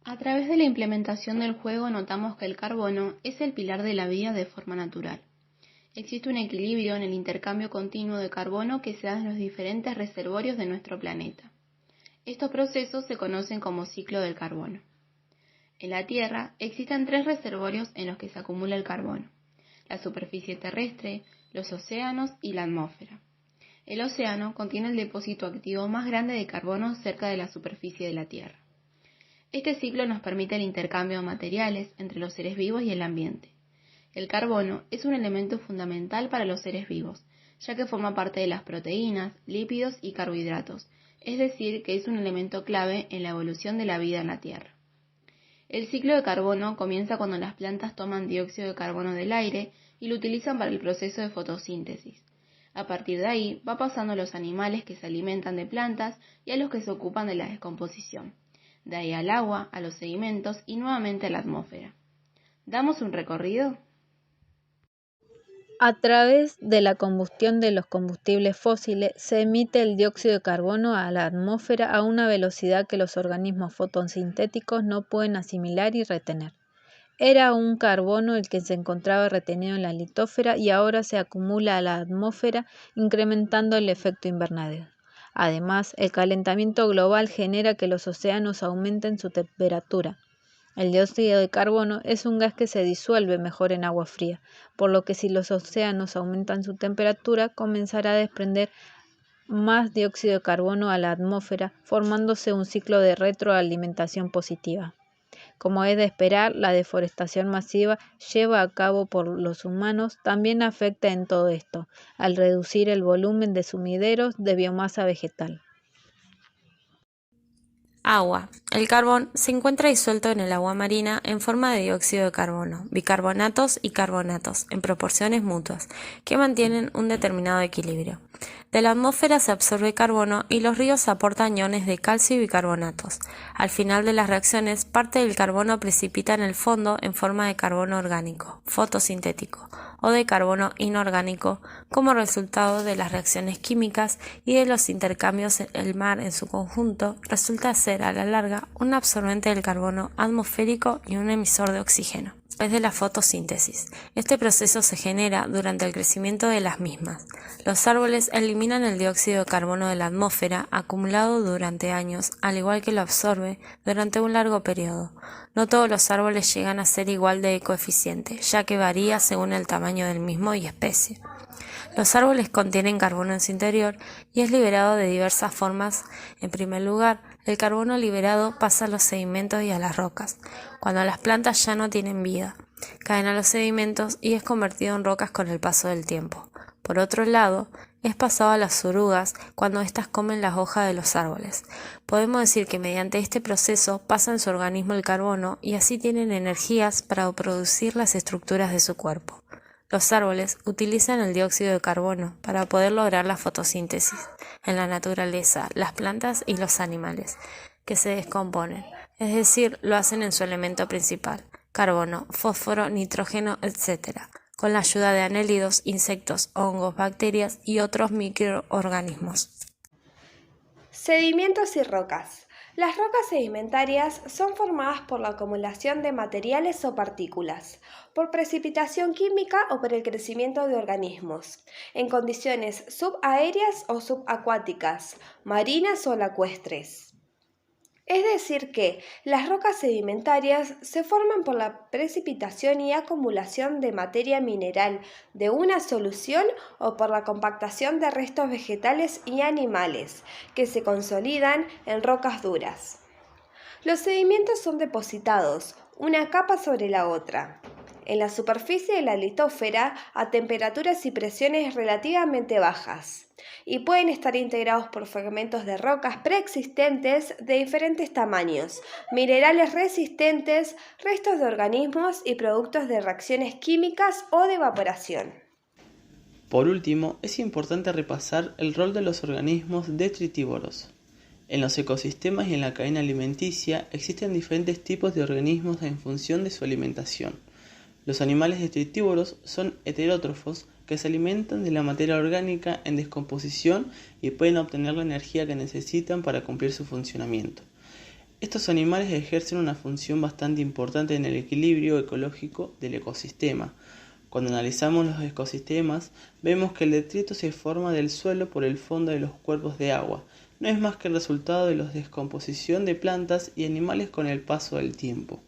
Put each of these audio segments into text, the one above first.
A través de la implementación del juego notamos que el carbono es el pilar de la vida de forma natural. Existe un equilibrio en el intercambio continuo de carbono que se da en los diferentes reservorios de nuestro planeta. Estos procesos se conocen como ciclo del carbono. En la Tierra existen 3 reservorios en los que se acumula el carbono: la superficie terrestre, los océanos y la atmósfera. El océano contiene el depósito activo más grande de carbono cerca de la superficie de la Tierra. Este ciclo nos permite el intercambio de materiales entre los seres vivos y el ambiente. El carbono es un elemento fundamental para los seres vivos, ya que forma parte de las proteínas, lípidos y carbohidratos, es decir, que es un elemento clave en la evolución de la vida en la Tierra. El ciclo de carbono comienza cuando las plantas toman dióxido de carbono del aire y lo utilizan para el proceso de fotosíntesis. A partir de ahí va pasando a los animales que se alimentan de plantas y a los que se ocupan de la descomposición. De ahí al agua, a los sedimentos y nuevamente a la atmósfera. ¿Damos un recorrido? A través de la combustión de los combustibles fósiles se emite el dióxido de carbono a la atmósfera a una velocidad que los organismos fotosintéticos no pueden asimilar y retener. Era un carbono el que se encontraba retenido en la litósfera y ahora se acumula a la atmósfera, incrementando el efecto invernadero. Además, el calentamiento global genera que los océanos aumenten su temperatura. El dióxido de carbono es un gas que se disuelve mejor en agua fría, por lo que si los océanos aumentan su temperatura, comenzará a desprender más dióxido de carbono a la atmósfera, formándose un ciclo de retroalimentación positiva. Como es de esperar, la deforestación masiva llevada a cabo por los humanos también afecta en todo esto, al reducir el volumen de sumideros de biomasa vegetal. Agua. El carbón se encuentra disuelto en el agua marina en forma de dióxido de carbono, bicarbonatos y carbonatos, en proporciones mutuas, que mantienen un determinado equilibrio. De la atmósfera se absorbe carbono y los ríos aportan iones de calcio y bicarbonatos. Al final de las reacciones, parte del carbono precipita en el fondo en forma de carbono orgánico, fotosintético, o de carbono inorgánico, como resultado de las reacciones químicas y de los intercambios. El mar en su conjunto resulta ser a la larga un absorbente del carbono atmosférico y un emisor de oxígeno. Es de la fotosíntesis. Este proceso se genera durante el crecimiento de las mismas. Los árboles eliminan el dióxido de carbono de la atmósfera acumulado durante años, al igual que lo absorbe durante un largo periodo. No todos los árboles llegan a ser igual de coeficiente, ya que varía según el tamaño del mismo y especie. Los árboles contienen carbono en su interior y es liberado de diversas formas. En primer lugar, el carbono liberado pasa a los sedimentos y a las rocas. Cuando las plantas ya no tienen vida, caen a los sedimentos y es convertido en rocas con el paso del tiempo. Por otro lado, es pasado a las orugas cuando éstas comen las hojas de los árboles. Podemos decir que mediante este proceso pasa en su organismo el carbono y así tienen energías para producir las estructuras de su cuerpo. Los árboles utilizan el dióxido de carbono para poder lograr la fotosíntesis. En la naturaleza, las plantas y los animales, que se descomponen, es decir, lo hacen en su elemento principal, carbono, fósforo, nitrógeno, etc., con la ayuda de anélidos, insectos, hongos, bacterias y otros microorganismos. Sedimentos y rocas. Las rocas sedimentarias son formadas por la acumulación de materiales o partículas, por precipitación química o por el crecimiento de organismos, en condiciones subaéreas o subacuáticas, marinas o lacustres. Es decir que las rocas sedimentarias se forman por la precipitación y acumulación de materia mineral de una solución o por la compactación de restos vegetales y animales que se consolidan en rocas duras. Los sedimentos son depositados una capa sobre la otra en la superficie de la litósfera a temperaturas y presiones relativamente bajas, y pueden estar integrados por fragmentos de rocas preexistentes de diferentes tamaños, minerales resistentes, restos de organismos y productos de reacciones químicas o de evaporación. Por último, es importante repasar el rol de los organismos detritívoros. En los ecosistemas y en la cadena alimenticia existen diferentes tipos de organismos en función de su alimentación. Los animales detritívoros son heterótrofos que se alimentan de la materia orgánica en descomposición y pueden obtener la energía que necesitan para cumplir su funcionamiento. Estos animales ejercen una función bastante importante en el equilibrio ecológico del ecosistema. Cuando analizamos los ecosistemas, vemos que el detrito se forma del suelo por el fondo de los cuerpos de agua. No es más que el resultado de la descomposición de plantas y animales con el paso del tiempo.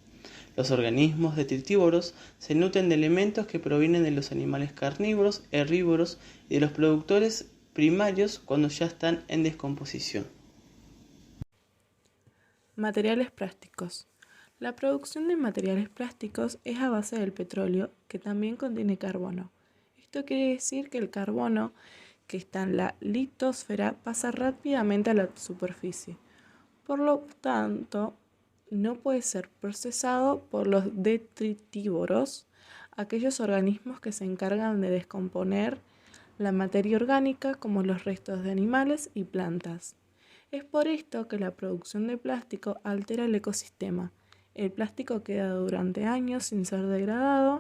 Los organismos detritívoros se nutren de elementos que provienen de los animales carnívoros, herbívoros y de los productores primarios cuando ya están en descomposición. Materiales plásticos. La producción de materiales plásticos es a base del petróleo, que también contiene carbono. Esto quiere decir que el carbono que está en la litosfera pasa rápidamente a la superficie. Por lo tanto, no puede ser procesado por los detritívoros, aquellos organismos que se encargan de descomponer la materia orgánica como los restos de animales y plantas. Es por esto que la producción de plástico altera el ecosistema. El plástico queda durante años sin ser degradado